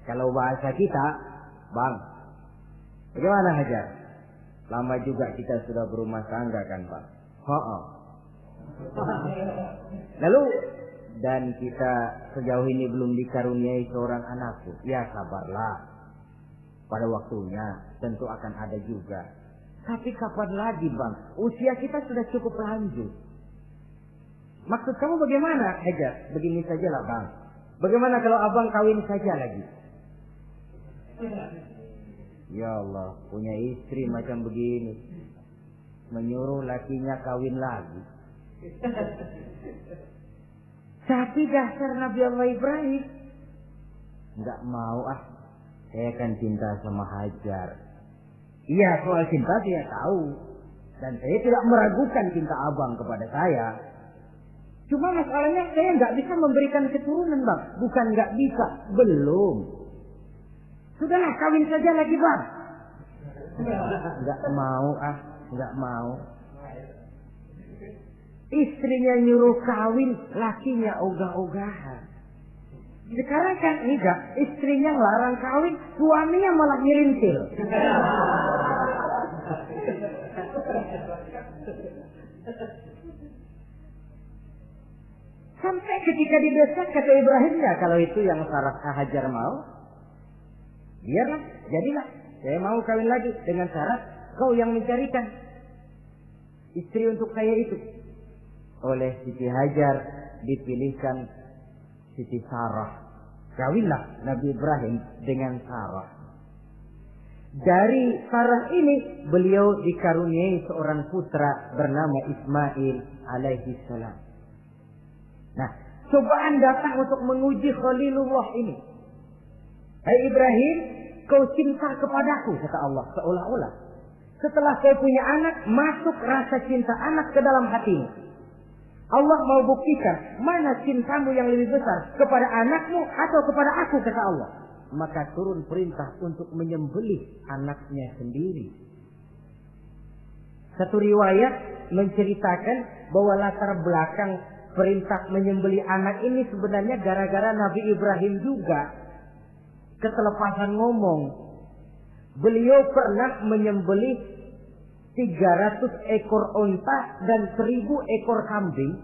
Kalau bahasa kita, Bang, bagaimana Hajar? Lama juga kita sudah berumah tangga kan Bang? Lalu, dan kita sejauh ini belum dikaruniai seorang anakku. Ya sabarlah. Pada waktunya tentu akan ada juga. Tapi kapan lagi Bang? Usia kita sudah cukup lanjut. Maksud kamu bagaimana Hajar? Begini sajalah Bang. Bagaimana kalau abang kawin saja lagi? Ya Allah, punya istri macam begini. Menyuruh lakinya kawin lagi. Tapi dasar Nabi Allah Ibrahim. Enggak mau saya kan cinta sama Hajar. Iya, soal cinta saya tahu. Dan saya tidak meragukan cinta abang kepada saya. Cuma masalahnya saya nggak bisa memberikan keturunan Bang. Bukan nggak bisa, belum. Sudahlah kawin saja lagi Bang. Nggak mau nggak mau. Istrinya nyuruh kawin, lakinya ogah-ogahan. Sekarang kan enggak, istrinya larang kawin, suaminya malah ngirintil. Sampai ketika didesak kata Ibrahim, ya kalau itu yang Sarah Hajar mau, biarlah, jadilah. Saya mau kawin lagi dengan syarat kau yang mencarikan istri untuk saya itu. Oleh Siti Hajar dipilihkan Siti Sarah. Kawinlah Nabi Ibrahim dengan Sarah. Dari Sarah ini beliau dikaruniai seorang putra bernama Ismail alaihi salam. Nah, cobaan datang untuk menguji Khalilullah ini. Hai Ibrahim, kau cinta kepadaku, kata Allah, seolah-olah. Setelah kau punya anak, masuk rasa cinta anak ke dalam hatimu. Allah mau buktikan mana cintamu yang lebih besar, kepada anakmu atau kepada aku, kata Allah. Maka turun perintah untuk menyembelih anaknya sendiri. Satu riwayat menceritakan bahwa latar belakang perintah menyembelih anak ini sebenarnya gara-gara Nabi Ibrahim juga ketelepasan ngomong. Beliau pernah menyembelih 300 ekor unta dan 1000 ekor kambing.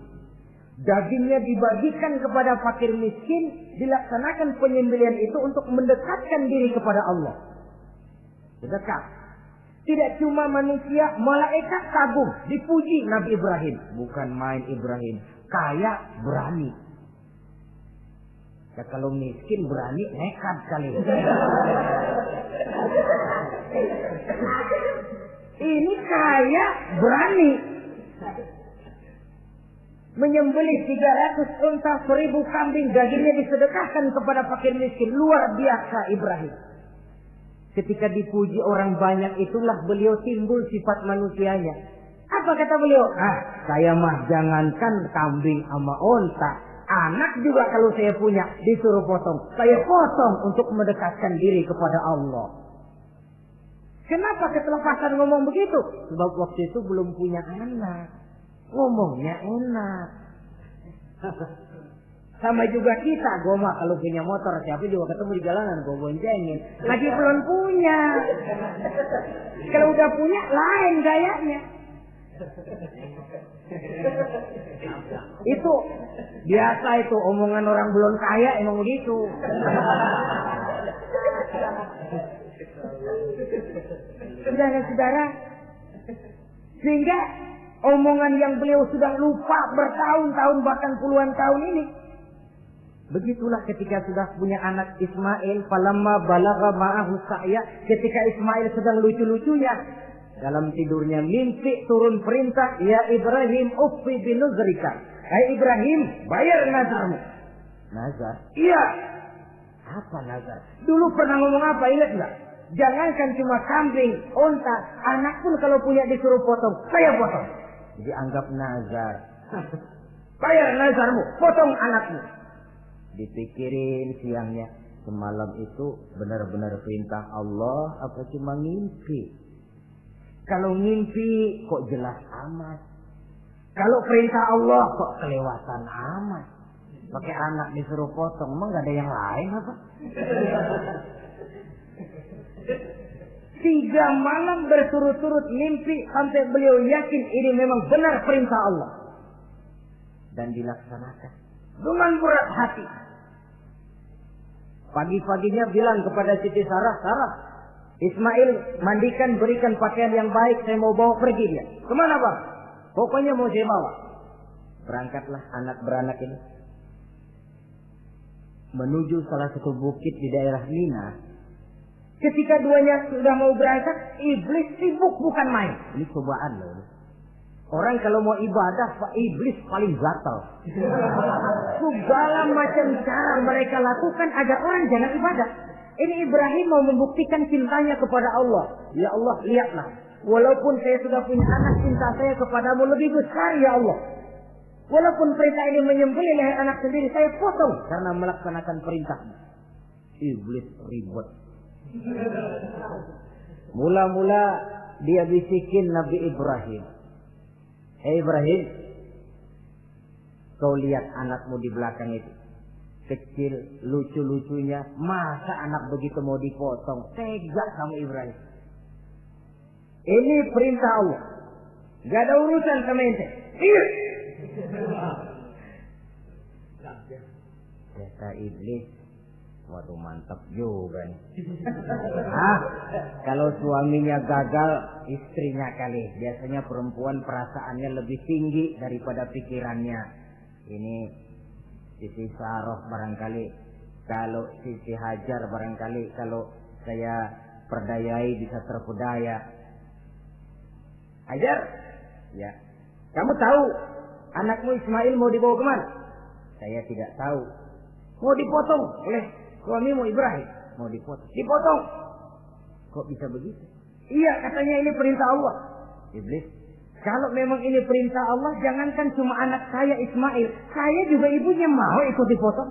Dagingnya dibagikan kepada fakir miskin, dilaksanakan penyembelihan itu untuk mendekatkan diri kepada Allah. Dekat. Tidak cuma manusia, malaikat kagum, dipuji Nabi Ibrahim. Bukan main Ibrahim, kaya berani. Ya, kalau miskin berani, nekat kali. Ini kaya berani. Menyembelih 300 unta, 1000 kambing, dagingnya disedekahkan kepada fakir miskin. Luar biasa Ibrahim. Ketika dipuji orang banyak itulah beliau timbul sifat manusianya. Apa kata beliau? Saya mah jangankan kambing sama unta, anak juga kalau saya punya disuruh potong, saya potong untuk mendekatkan diri kepada Allah. Kenapa ketelepasan ngomong begitu? Sebab waktu itu belum punya anak. Ngomongnya enak. Sama juga kita, goma kalau punya motor, siapa juga ketemu di jalanan, gue boncengin. Lagi belum punya. Kalau udah punya, lain gayanya. Itu biasa itu, omongan orang belum kaya emang begitu. Saudara-saudara, sehingga omongan yang beliau sudah lupa bertahun-tahun bahkan puluhan tahun ini. Begitulah ketika sudah punya anak Ismail, falamma balagha ma'ahu sa'ya, ketika Ismail sedang lucu-lucunya dalam tidurnya mimpi turun perintah, ya Ibrahim uffi binuzrika. Hai Ibrahim, bayar nazarmu. Nazar? Iya. Apa nazar? Dulu pernah ngomong apa, ingat enggak? Jangankan cuma kambing, unta, anak pun kalau punya disuruh potong, saya potong. Jadi anggap nazar. Bayar nazarmu, potong anakmu. Dipikirin siangnya, semalam itu benar-benar perintah Allah apa cuma ngimpi? Kalau ngimpi kok jelas amat. Kalau perintah Allah kok kelewatan amat. Pakai anak disuruh potong, emang gak ada yang lain apa? 3 malam berturut-turut mimpi sampai beliau yakin ini memang benar perintah Allah. Dan dilaksanakan dengan berat hati. Pagi-paginya bilang kepada Siti Sarah, Sarah, Ismail mandikan, berikan pakaian yang baik, saya mau bawa pergi dia. Kemana bang? Pokoknya mau saya bawa. Berangkatlah anak beranak ini menuju salah satu bukit di daerah Mina. Ketika duanya sudah mau berangkat, iblis sibuk bukan main. Ini cobaan loh. Orang kalau mau ibadah, iblis paling gatal. Segala macam cara mereka lakukan agar orang jangan ibadah. Ini Ibrahim mau membuktikan cintanya kepada Allah. Ya Allah, lihatlah. Walaupun saya sudah punya anak, cinta saya kepadamu lebih besar ya Allah. Walaupun perintah ini menyembelih leher anak sendiri, saya potong karena melaksanakan perintahmu. Iblis ribut. Mula-mula dia bisikin Nabi Ibrahim. Hei Ibrahim, kau lihat anakmu di belakang itu. Kecil, lucu-lucunya. Masa anak begitu mau dipotong? Tega kamu Ibrahim. Ini perintah Allah. Gak ada urusan sama ente. Iya. Kata iblis, waduh mantap juga nih. Kalau suaminya gagal, istrinya kali. Biasanya perempuan perasaannya lebih tinggi daripada pikirannya. Ini Siti Saroh barangkali, kalau Siti Hajar barangkali, kalau saya perdayai bisa terpedaya. Hajar, ya. Kamu tahu anakmu Ismail mau dibawa kemana? Saya tidak tahu. Mau dipotong oleh suamimu Ibrahim. Mau dipotong. Dipotong. Kok bisa begitu? Iya, katanya ini perintah Allah. Iblis, Kalau memang ini perintah Allah, jangankan cuma anak saya Ismail, saya juga ibunya mau ikut dipotong.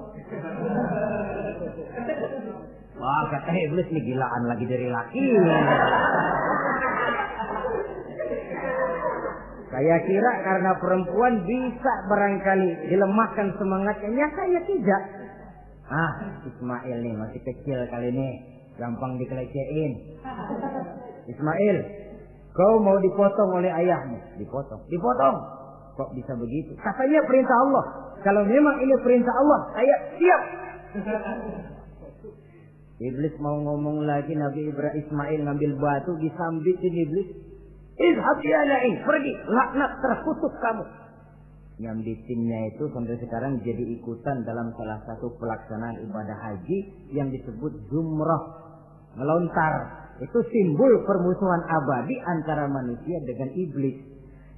Wah, kata iblis nih gilaan lagi dari laki. Saya kira karena perempuan bisa barangkali dilemahkan semangatnya, saya tidak. Ismail nih masih kecil kali ini, gampang dikelecehin. Ismail, kau mau dipotong oleh ayahmu? Dipotong. Kok bisa begitu? Katanya perintah Allah. Kalau memang ini perintah Allah, saya siap. Iblis mau ngomong lagi, Nabi Ibrahim Ismail ngambil batu disambitin iblis. Izhab ya la'in, pergi, laknat, terkutuk kamu. Nyambitinnya itu sampai sekarang jadi ikutan dalam salah satu pelaksanaan ibadah haji yang disebut zumrah, melontar. Itu simbol permusuhan abadi antara manusia dengan iblis.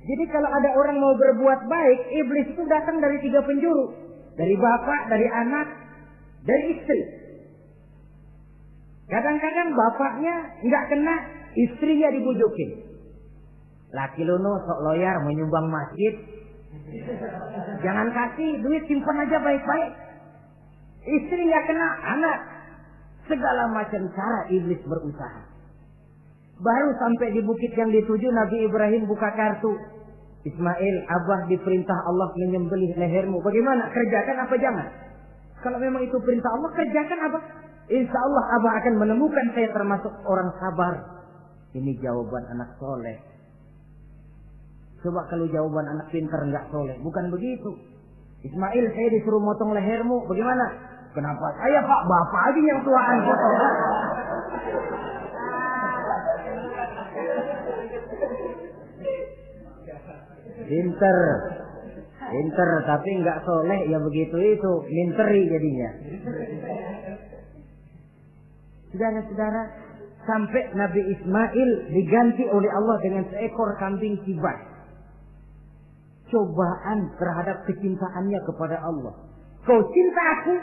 Jadi kalau ada orang mau berbuat baik, iblis itu datang dari 3 penjuru. Dari bapak, dari anak, dari istri. Kadang-kadang bapaknya nggak kena, istrinya dibujukin. Laki lu no sok loyar menyumbang masjid. Jangan kasih duit, simpan aja baik-baik. Istri nggak kena, anak. Segala macam cara iblis berusaha. Baru sampai di bukit yang dituju, Nabi Ibrahim buka kartu. Ismail, abah diperintah Allah menyembelih lehermu. Bagaimana? Kerjakan apa jangan? Kalau memang itu perintah Allah, kerjakan apa? Insya Allah abah akan menemukan saya termasuk orang sabar. Ini jawaban anak soleh. Coba kalau jawaban anak pintar nggak soleh, bukan begitu. Ismail, saya disuruh motong lehermu, bagaimana? Kenapa saya pak? Bapak aja yang tuaan potong. Pinter, tapi nggak soleh ya begitu itu, minteri jadinya. Saudara-saudara, sampai Nabi Ismail diganti oleh Allah dengan seekor kambing kibas. Cobaan terhadap kecintaannya kepada Allah. Kau cinta aku,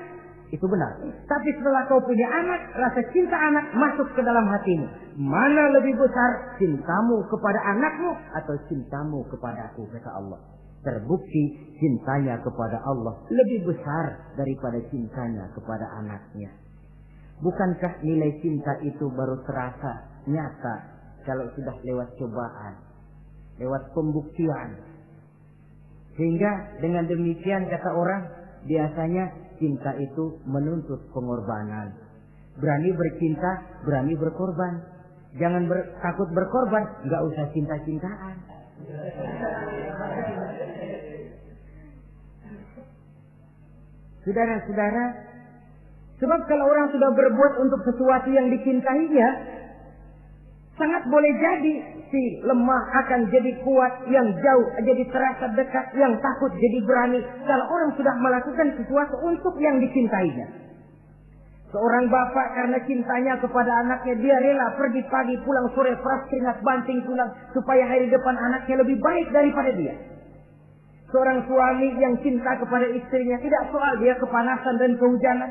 itu benar. Tapi setelah kau punya anak, rasa cinta anak masuk ke dalam hatimu. Mana lebih besar, cintamu kepada anakmu atau cintamu kepada aku, kata Allah. Terbukti cintanya kepada Allah lebih besar daripada cintanya kepada anaknya. Bukankah nilai cinta itu baru terasa nyata kalau sudah lewat cobaan, lewat pembuktian? Sehingga dengan demikian kata orang, biasanya cinta itu menuntut pengorbanan. Berani bercinta, berani berkorban. Jangan takut berkorban, nggak usah cinta-cintaan. Saudara-saudara, sebab kalau orang sudah berbuat untuk sesuatu yang dicintainya, sangat boleh jadi si lemah akan jadi kuat, yang jauh jadi terasa dekat, yang takut jadi berani. Kalau orang sudah melakukan sesuatu untuk yang dicintainya. Seorang bapak karena cintanya kepada anaknya, dia rela pergi pagi pulang sore, peras keringat banting tulang supaya hari depan anaknya lebih baik daripada dia. Seorang suami yang cinta kepada istrinya, tidak soal dia kepanasan dan kehujanan,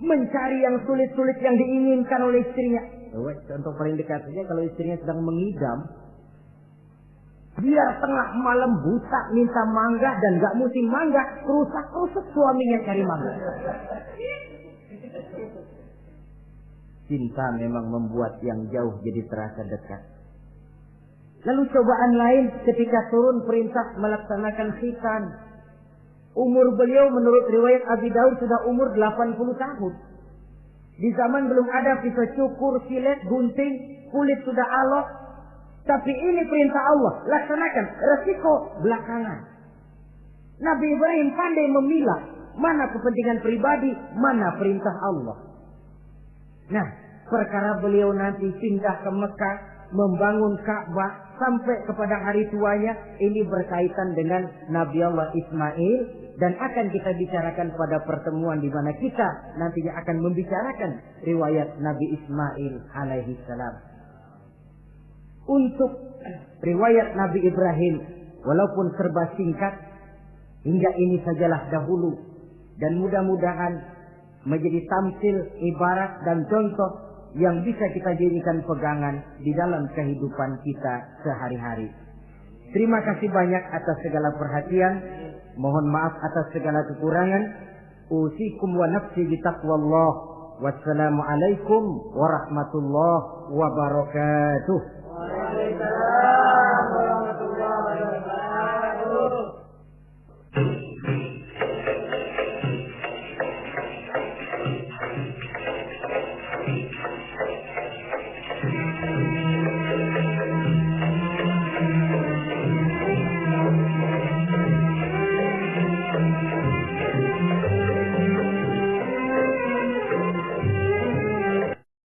mencari yang sulit-sulit yang diinginkan oleh istrinya. Contoh paling dekat saja, kalau istrinya sedang mengidam, dia tengah malam buta minta mangga dan gak musim mangga, rusak-rusak suaminya cari mangga. Cinta memang membuat yang jauh jadi terasa dekat. Lalu cobaan lain ketika turun perintah melaksanakan khitan. Umur beliau menurut riwayat Abi Daud sudah umur 80 tahun. Di zaman belum ada pisau cukur, silet, gunting, kulit sudah alot. Tapi ini perintah Allah, laksanakan, resiko belakangan. Nabi Ibrahim pandai memilah mana kepentingan pribadi, mana perintah Allah. Nah, perkara beliau nanti pindah ke Mekah, membangun Ka'bah sampai kepada hari tuanya, ini berkaitan dengan Nabi Allah Ismail, dan akan kita bicarakan pada pertemuan di mana kita nantinya akan membicarakan riwayat Nabi Ismail alaihi salam. Untuk riwayat Nabi Ibrahim, walaupun serba singkat, hingga ini sajalah dahulu, dan mudah-mudahan menjadi tamsil, ibarat dan contoh yang bisa kita jadikan pegangan di dalam kehidupan kita sehari-hari. Terima kasih banyak atas segala perhatian. Mohon maaf atas segala kekurangan. Usikum wa nafsi bitaqwallah. Wassalamualaikum warahmatullahi wabarakatuh.